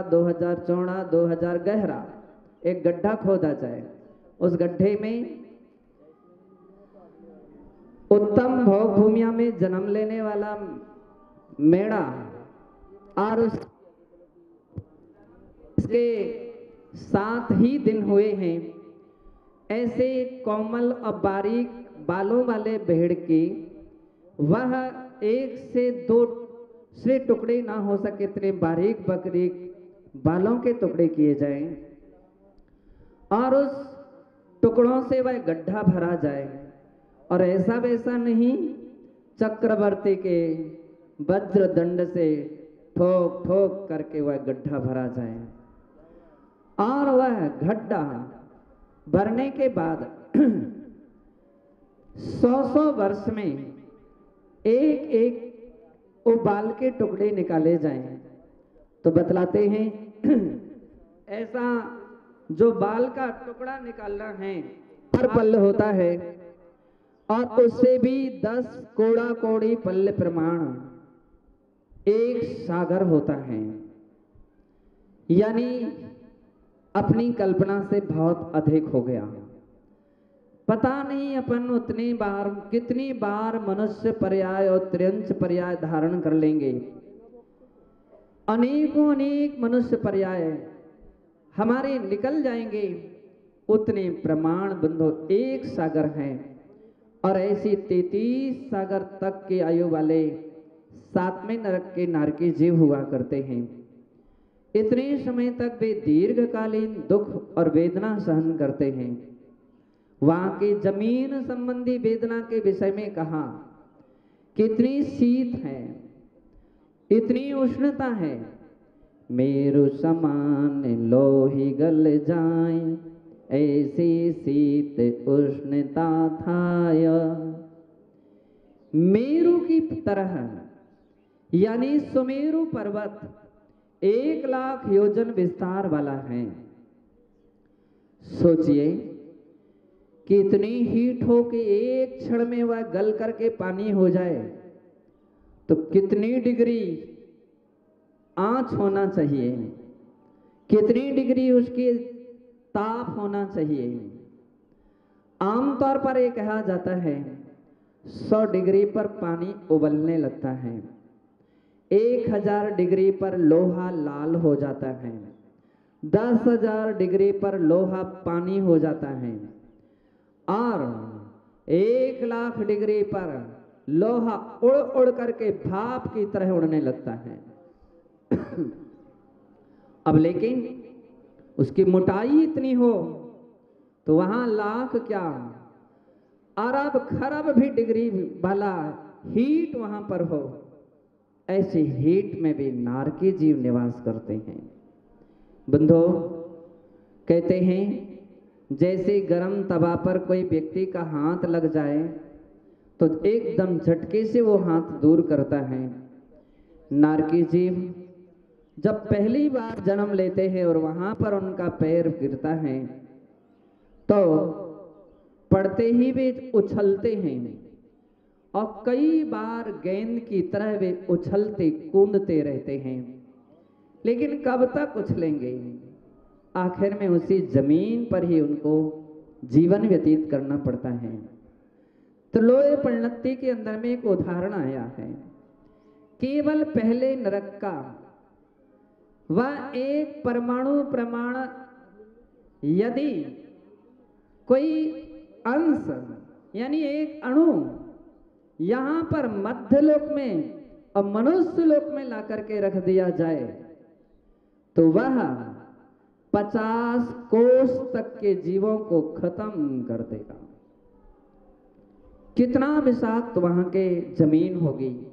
2000 चौड़ा, 2000 गहरा एक गड्ढा खोदा जाए। उस गड्ढे में उत्तम भोग भूमिया में जन्म लेने वाला मेढ़ा और उसके 7 ही दिन हुए हैं, ऐसे कोमल और बारीक बालों वाले भेड़ की वह 1 से 2 से टुकड़े ना हो सके इतने बारीक बरीक बालों के टुकड़े किए जाएं और उस टुकड़ों से वह गड्ढा भरा जाए। और ऐसा वैसा नहीं, चक्रवर्ती के वज्र दंड से ठोक ठोक करके वह गड्ढा भरा जाए। और वह गड्ढा भरने के बाद 100 वर्ष में एक एक बाल के टुकड़े निकाले जाएं। तो बतलाते हैं ऐसा जो बाल का टुकड़ा निकालना है पर पल्ल होता है और उससे भी 10 कोड़ा कोड़ी पल्ल प्रमाण 1 सागर होता है। यानी अपनी कल्पना से बहुत अधिक हो गया। पता नहीं अपन उतनी बार कितनी बार मनुष्य पर्याय और त्रियंश पर्याय धारण कर लेंगे। अनेकों अनेक मनुष्य पर्याय हमारे निकल जाएंगे, उतने प्रमाण बंधो 1 सागर हैं। और ऐसी 33 सागर तक के आयु वाले 7वें नरक के नारकी जीव हुआ करते हैं। इतने समय तक वे दीर्घकालीन दुख और वेदना सहन करते हैं। वहां की जमीन संबंधी वेदना के विषय में कहा, कितनी शीत है, इतनी उष्णता है, मेरु समान लोही गल जाए, ऐसी शीत उष्णता थाय। मेरु की तरह यानी सुमेरु पर्वत 1 लाख योजन विस्तार वाला है। सोचिए कितनी हीट हो कि एक क्षण में वह गल करके पानी हो जाए, तो कितनी डिग्री आंच होना चाहिए, कितनी डिग्री उसकी ताप होना चाहिए। आमतौर पर यह कहा जाता है 100 डिग्री पर पानी उबलने लगता है, 1000 डिग्री पर लोहा लाल हो जाता है, 10,000 डिग्री पर लोहा पानी हो जाता है और 1 लाख डिग्री पर लोहा उड़ उड़ करके भाप की तरह उड़ने लगता है। अब लेकिन उसकी मोटाई इतनी हो तो वहां लाख क्या अरब खरब भी डिग्री वाला हीट वहां पर हो, ऐसी हीट में भी नारकी जीव निवास करते हैं। बंधो कहते हैं जैसे गरम तवा पर कोई व्यक्ति का हाथ लग जाए तो एकदम झटके से वो हाथ दूर करता है। नारकी जीव जब पहली बार जन्म लेते हैं और वहां पर उनका पैर गिरता है तो पड़ते ही वे उछलते हैं और कई बार गेंद की तरह वे उछलते कूदते रहते हैं। लेकिन कब तक उछलेंगे, आखिर में उसी जमीन पर ही उनको जीवन व्यतीत करना पड़ता है। तो लोहे परिणति के अंदर में एक उदाहरण आया है, केवल पहले नरक का वह एक परमाणु प्रमाण यदि कोई अंश यानी एक अणु यहां पर मध्य लोक में और मनुष्य लोक में ला करके रख दिया जाए तो वह 50 कोष तक के जीवों को खत्म कर देगा। कितना विषाक्त वहां के जमीन होगी,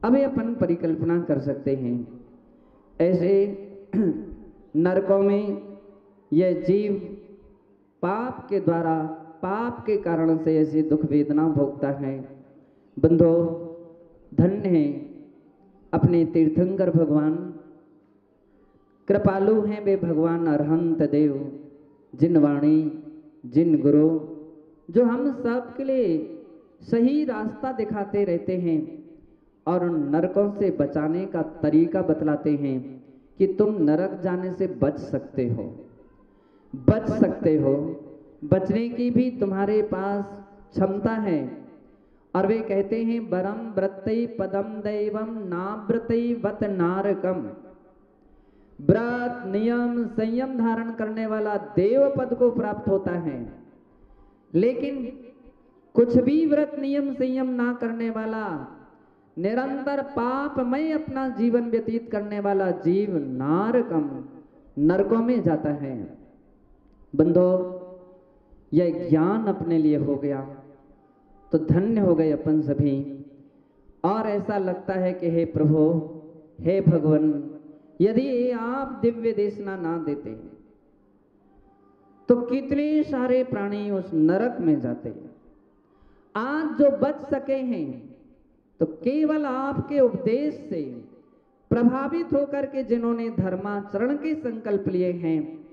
अभी अपन परिकल्पना कर सकते हैं। ऐसे नरकों में यह जीव पाप के द्वारा पाप के कारण से ऐसी दुख वेदना भोगता है। बंधो धन्य है अपने तीर्थंकर भगवान, कृपालु हैं वे भगवान अरहंत देव, जिन वाणी जिन गुरु जो हम सब के लिए सही रास्ता दिखाते रहते हैं और उन नरकों से बचाने का तरीका बतलाते हैं कि तुम नरक जाने से बच सकते हो, बच सकते हो, बचने की भी तुम्हारे पास क्षमता है। और वे कहते हैं वरम व्रतई पदम दैवम नाव्रतई वत नारकम, व्रत नियम संयम धारण करने वाला देव पद को प्राप्त होता है, लेकिन कुछ भी व्रत नियम संयम ना करने वाला, निरंतर पापमय अपना जीवन व्यतीत करने वाला जीव नारकम, नरकों में जाता है। बंधो, यह ज्ञान अपने लिए हो गया तो धन्य हो गए अपन सभी। और ऐसा लगता है कि हे प्रभु, हे भगवान, यदि आप दिव्य देशना ना देते तो कितने सारे प्राणी उस नरक में जाते। आज जो बच सके हैं तो केवल आपके उपदेश से प्रभावित होकर के जिन्होंने धर्माचरण के संकल्प लिए हैं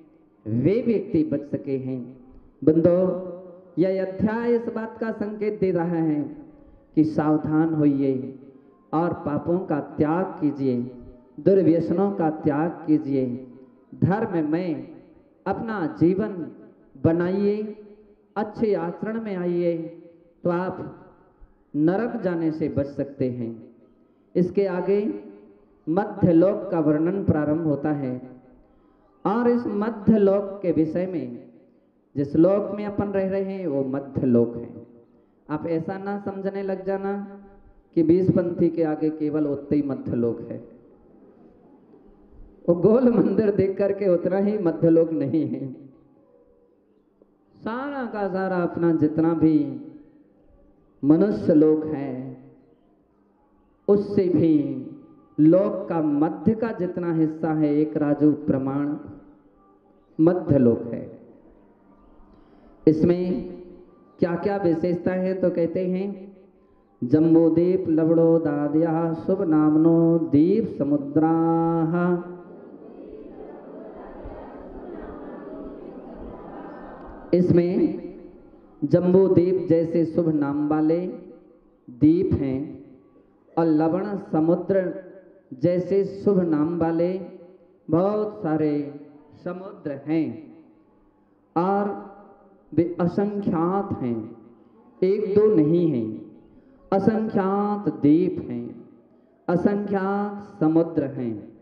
वे व्यक्ति बच सके हैं। बंदो, यह अध्याय इस बात का संकेत दे रहा है कि सावधान होइए और पापों का त्याग कीजिए, दुर्व्यसनों का त्याग कीजिए, धर्म में अपना जीवन बनाइए, अच्छे आचरण में आइए, तो आप नरक जाने से बच सकते हैं। इसके आगे मध्य लोक का वर्णन प्रारंभ होता है और इस मध्य लोक के विषय में, जिस लोक में अपन रह रहे हैं वो मध्य लोक है। आप ऐसा ना समझने लग जाना कि 20 पंथी के आगे केवल उतना ही मध्य लोक है। वो गोल मंदिर देख करके उतना ही मध्य लोक नहीं है। सारा का सारा अपना जितना भी मनुष्य लोक है उससे भी लोक का मध्य का जितना हिस्सा है, एक राजू प्रमाण मध्य लोक है। इसमें क्या क्या विशेषता है तो कहते हैं जम्बूदीप लवड़ो दाद्या शुभ नामनो दीप समुद्राः। इसमें जम्बूदीप जैसे शुभ नाम वाले द्वीप हैं और लवण समुद्र जैसे शुभ नाम वाले बहुत सारे समुद्र हैं और वे असंख्यात हैं, एक दो नहीं हैं, असंख्यात द्वीप हैं, असंख्यात समुद्र हैं,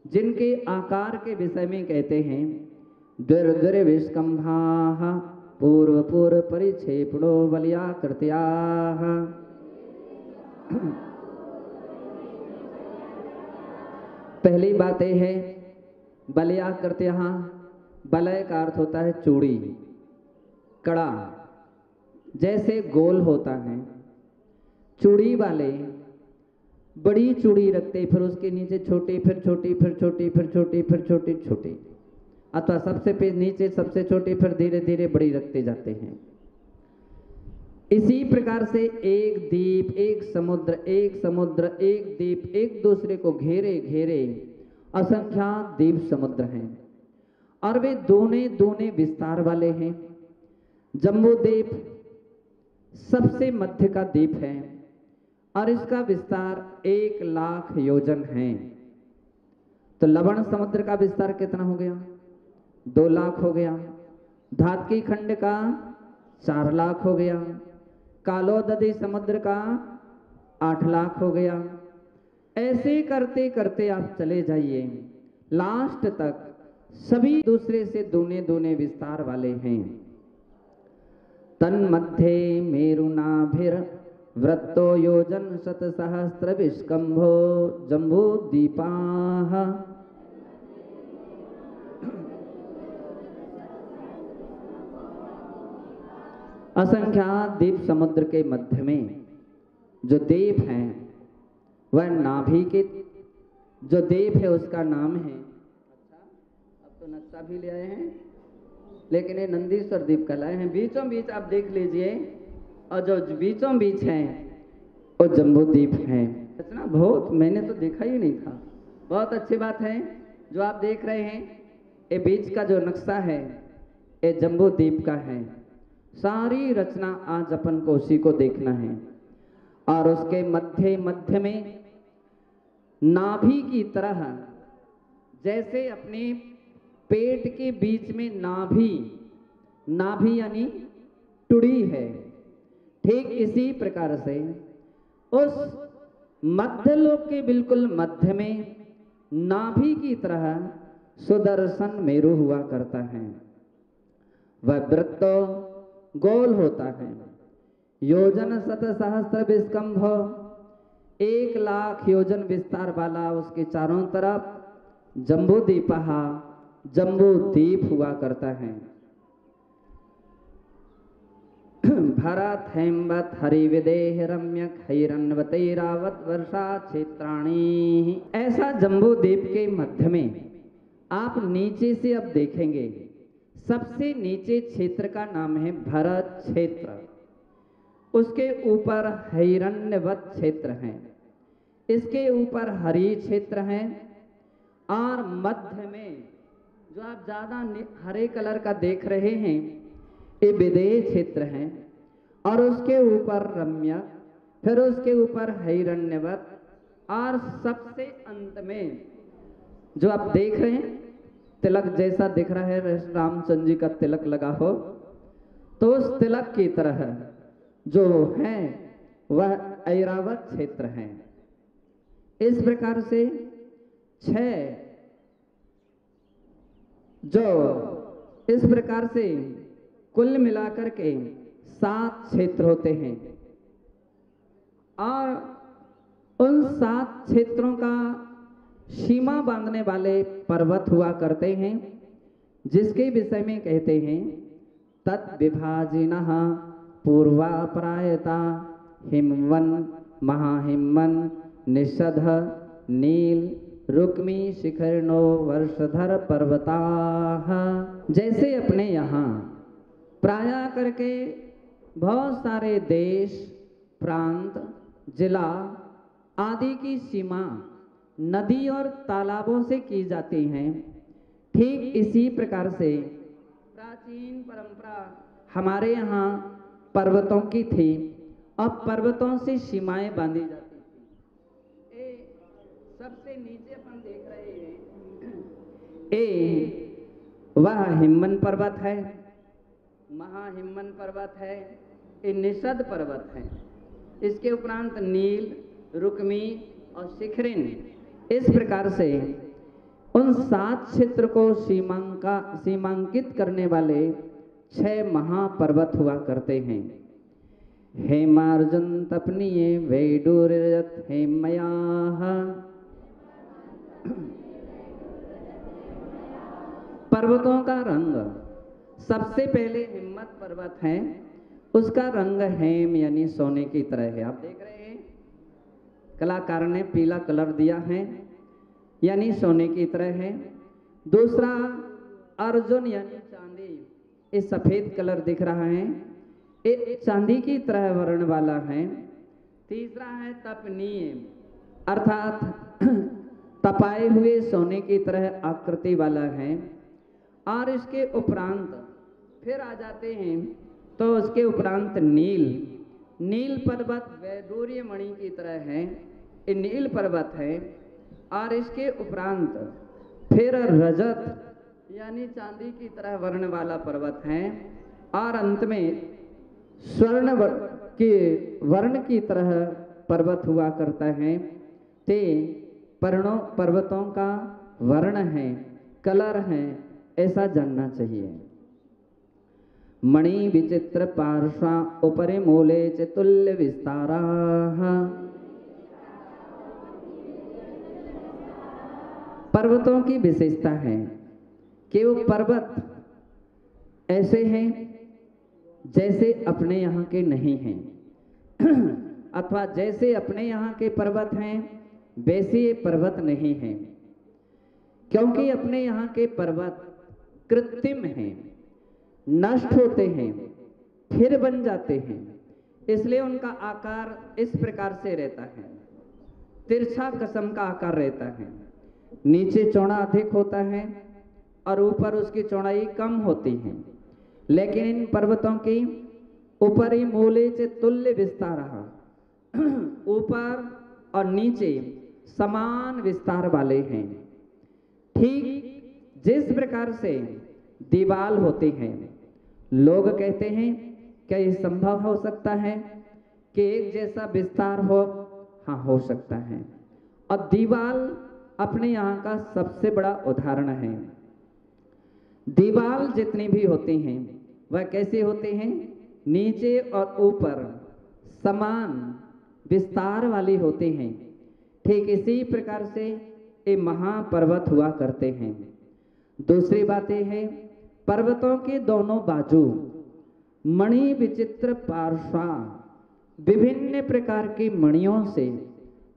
जिनके आकार के विषय में कहते हैं दुर्दुर्विस्कंभाः पूर्व पूर्व परिक्षेपणो बलयाकृत्याः। पहली बात यह है बलयाकृत्याः, बलय का अर्थ होता है चूड़ी, कड़ा, जैसे गोल होता है। चूड़ी वाले बड़ी चूड़ी रखते, फिर उसके नीचे छोटी, फिर छोटी, फिर छोटी, फिर छोटी, फिर छोटी छोटी, अथवा सबसे पे नीचे सबसे छोटी, फिर धीरे धीरे बड़ी रखते जाते हैं। इसी प्रकार से एक द्वीप, एक समुद्र, एक समुद्र, एक द्वीप, एक दूसरे को घेरे घेरे असंख्यात द्वीप समुद्र हैं और वे दोने दोने विस्तार वाले हैं। जम्बूद्वीप सबसे मध्य का द्वीप है और इसका विस्तार 1,00,000 योजन है। तो लवण समुद्र का विस्तार कितना हो गया? 2 लाख हो गया। धातकी खंड का 4 लाख हो गया। कालोदधी समुद्र का 8 लाख हो गया। ऐसे करते करते आप चले जाइए, लास्ट तक सभी दूसरे से दूने दूने विस्तार वाले हैं। तन्मध्ये मेरुनाभिर वृत्तो योजन शतसहस्र विस्कंभो जम्बूद्वीपाः। असंख्यात द्वीप समुद्र के मध्य में जो द्वीप है वह नाभि के जो द्वीप है उसका नाम है। अच्छा, अब तो नक्शा भी ले आए हैं, लेकिन ये नंदीश्वर द्वीप कहलाए हैं। बीचों बीच आप देख लीजिए, और जो बीचों बीच हैं वो जम्बू द्वीप हैं। इतना बहुत मैंने तो देखा ही नहीं था। बहुत अच्छी बात है जो आप देख रहे हैं। ये बीच का जो नक्शा है ये जम्बू द्वीप का है। सारी रचना आज अपन को उसी को देखना है। और उसके मध्य मध्य में नाभि की तरह जैसे अपने पेट के बीच में नाभि, नाभि यानी टुड़ी है, ठीक इसी प्रकार से उस मध्यलोक के बिल्कुल मध्य में नाभि की तरह सुदर्शन मेरु हुआ करता है। वह वृत्त गोल होता है, योजन शत सहस्त्र विस्कंभ, 1,00,000 योजन विस्तार वाला उसके चारों तरफ जम्बूद्वीपहा, जम्बूद्वीप हुआ करता है। भरत हेमवत हरिविदेह रम्यक हैरन्वतैरावत वर्षा क्षेत्राणी। ऐसा जम्बूद्वीप के मध्य में आप नीचे से अब देखेंगे, सबसे नीचे क्षेत्र का नाम है भरत क्षेत्र, उसके ऊपर हिरण्यवत क्षेत्र है, इसके ऊपर हरि क्षेत्र है, और मध्य में जो आप ज्यादा हरे कलर का देख रहे हैं ये विदेह क्षेत्र है, और उसके ऊपर रम्य, फिर उसके ऊपर हिरण्यवत, और सबसे अंत में जो आप देख रहे हैं तिलक जैसा दिख रहा है, रामचंद्र जी का तिलक लगा हो, तो उस तिलक की तरह जो है वह ऐरावत क्षेत्र है। इस प्रकार से 6 जो इस प्रकार से कुल मिलाकर के 7 क्षेत्र होते हैं, और उन 7 क्षेत्रों का सीमा बांधने वाले पर्वत हुआ करते हैं, जिसके विषय में कहते हैं तत् विभाजिनः पूर्वापरायता हिमवन महाहिमवन निषध नील रुक्मी शिखरिणो वर्षधर पर्वताः। जैसे अपने यहाँ प्राय करके बहुत सारे देश, प्रांत, जिला आदि की सीमा नदी और तालाबों से की जाती हैं, ठीक इसी प्रकार से प्राचीन परंपरा हमारे यहाँ पर्वतों की थी। अब पर्वतों से सीमाएं बांधी जाती थी। सबसे नीचे अपन देख रहे हैं वह हिमवन पर्वत है, महाहिमवन पर्वत है, ये निषद पर्वत है, इसके उपरांत नील, रुक्मी और शिखरिन। इस प्रकार से उन 7 क्षेत्र को सीमांकित करने वाले 6 महापर्वत हुआ करते हैं। हेमार्जुन तपनीय वैडूर्यत हेमयाः। पर्वतों का रंग, सबसे पहले हिम्मत पर्वत है, उसका रंग हेम यानी सोने की तरह है। आप देख रहे हैं कलाकार ने पीला कलर दिया है, यानी सोने की तरह है। दूसरा अर्जुन यानी चांदी, ये सफेद कलर दिख रहा है, ये चांदी की तरह वर्ण वाला है। तीसरा है तपनीय, अर्थात तपाए हुए सोने की तरह आकृति वाला है। और इसके उपरांत फिर आ जाते हैं तो उसके उपरांत नील, नील पर्वत वैडूर्य मणि की तरह है, ये नील पर्वत है। और इसके उपरांत फिर रजत यानी चांदी की तरह वर्ण वाला पर्वत है। और अंत में स्वर्ण वर्ण की तरह पर्वत हुआ करता है। ते पर्वतों का वर्ण है, कलर है, ऐसा जानना चाहिए। मणि विचित्र पार्श्वा उपरि मूले च तुल्य विस्ताराः। पर्वतों की विशेषता है कि वो पर्वत ऐसे हैं जैसे अपने यहाँ के नहीं हैं, अथवा जैसे अपने यहाँ के पर्वत हैं वैसे ये पर्वत नहीं हैं, क्योंकि अपने यहाँ के पर्वत कृत्रिम हैं, नष्ट होते हैं, फिर बन जाते हैं, इसलिए उनका आकार इस प्रकार से रहता है, तिरछा किस्म का आकार रहता है। नीचे चौड़ा अधिक होता है और ऊपर उसकी चौड़ाई कम होती है। लेकिन इन पर्वतों की ऊपरी मूले से तुल्य विस्तार, ऊपर और नीचे समान विस्तार वाले हैं। ठीक जिस प्रकार से दीवाल होते हैं, लोग कहते हैं क्या ये संभव हो सकता है कि एक जैसा विस्तार हो? हाँ, हो सकता है। और दीवाल अपने यहाँ का सबसे बड़ा उदाहरण है। दीवाल जितने भी होते हैं वह कैसे होते हैं? नीचे और ऊपर समान विस्तार वाले होते हैं। ठीक इसी प्रकार से ये महापर्वत हुआ करते हैं। दूसरी बात यह है, पर्वतों के दोनों बाजू मणि विचित्र पार्श्वा, विभिन्न प्रकार की मणियों से,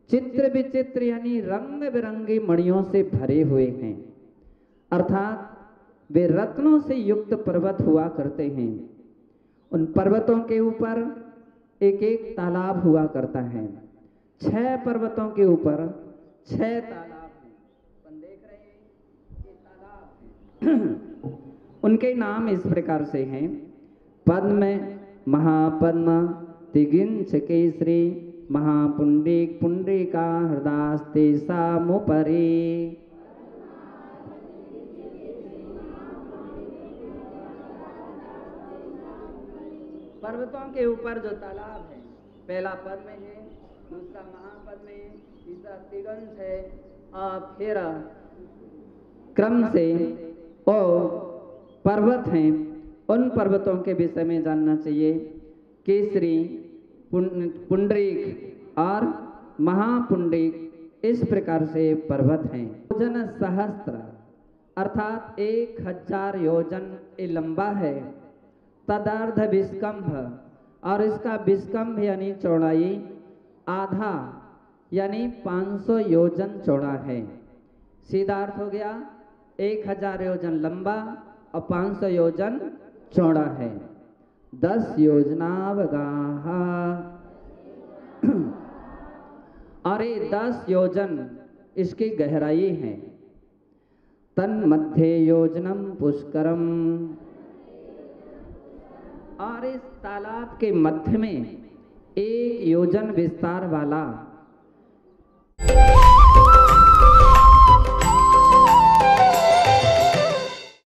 चित्र विचित्र यानी रंग बिरंगी मणियों से भरे हुए हैं। अर्थात वे रत्नों से युक्त पर्वत हुआ करते हैं। उन पर्वतों के ऊपर एक एक तालाब हुआ करता है। 6 पर्वतों के ऊपर 6 तालाब हैं। अपन देख रहे हैं ये तालाब हैं। उनके नाम इस प्रकार से हैं: पद्म, महापद्म, तिगिंच केसरी, महापुंडीक, पुंडरीका, हृदास्ते सामुपरि। पर्वतों के ऊपर जो तालाब है, पहला पद्म है, दूसरा महापद्म है, तीसरा तिगंत है, और फिर क्रम से और पर्वत हैं। उन पर्वतों के विषय में जानना चाहिए। केसरी, पुंडरीक और महापुंडरीक, इस प्रकार से पर्वत हैं। योजन सहस्त्र अर्थात 1000 योजन ये लंबा है। तदार्ध विस्कंभ, और इसका विस्कंभ यानी चौड़ाई आधा यानी 500 योजन चौड़ा है। सीधा अर्थ हो गया 1000 योजन लंबा और 500 योजन चौड़ा है। 10 योजनावगाह, और ये 10 योजन इसकी गहराई है। तन्मध्ये योजनम पुष्करम, और इस तालाब के मध्य में 1 योजन विस्तार वाला